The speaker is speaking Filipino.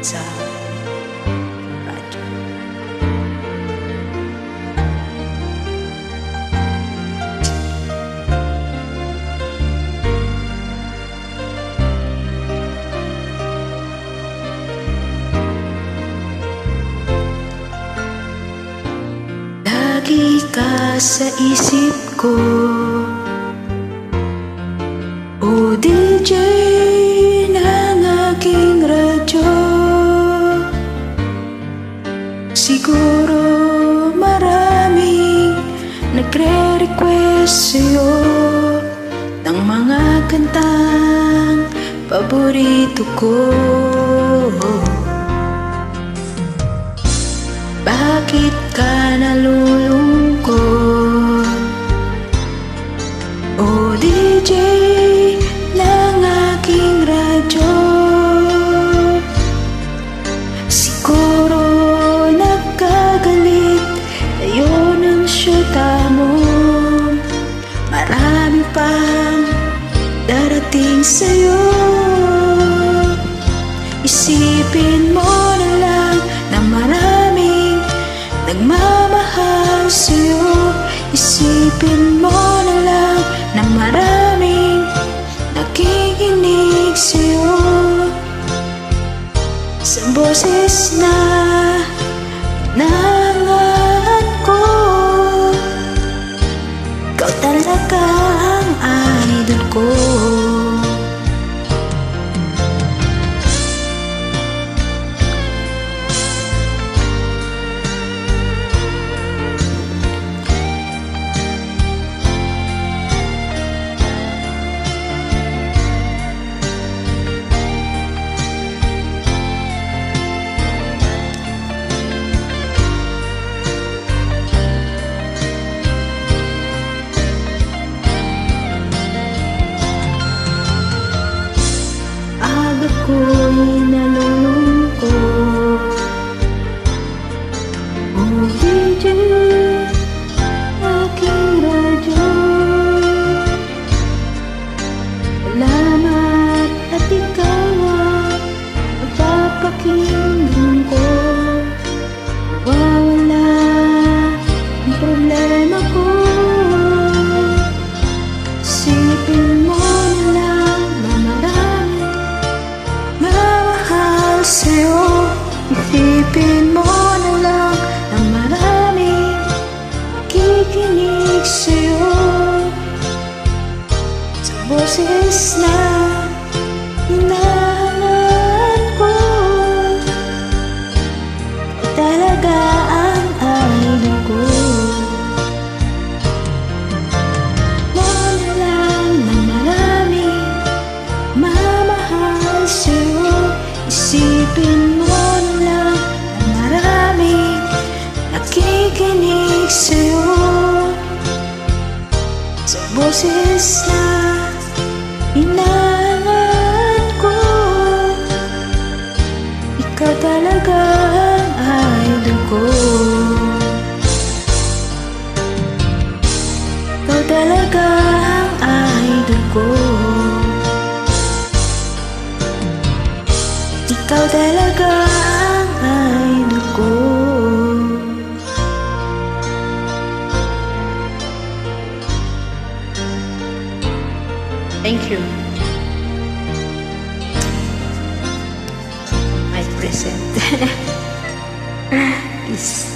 sa radyo. Lagi ka sa isip ko, o DJ ng aking radyo. Siguro maraming nagre-request sa'yo ng mga kantang paborito ko. Bakit ka nalulungkot, o DJ ng aking radyo? Siguro nagkagalit tayo ng syuta mo. Marami pang darating sa'yo. Isipin mo na lang na maraming nagmamahal sa'yo. Isipin mo na lang na maraming nakikinig sa'yo. Sa boses na nangangalan ko, ikaw talaga ang idol ko. Ako'y nalulungkot, o DJ aking radyo. Salamat at ikaw ang napapakinggan ko. Wala ang problema ko. Isipin mo na lang na marami mamahal sa'yo. Isipin mo na lang na maraming kikinig sa'yo. Sa boses na hinahangaan ko, ikaw talaga ang idol ko. Mo na lang na maraming mamahal sa'yo. Isipin mo na lang na maraming nakikinig sa'yo. Sa boses na hinahangaan ko, ikaw talaga ang idol ko. Ikaw talaga ang idol ko. Ikaw talaga ang idol ko. Thank you. My present is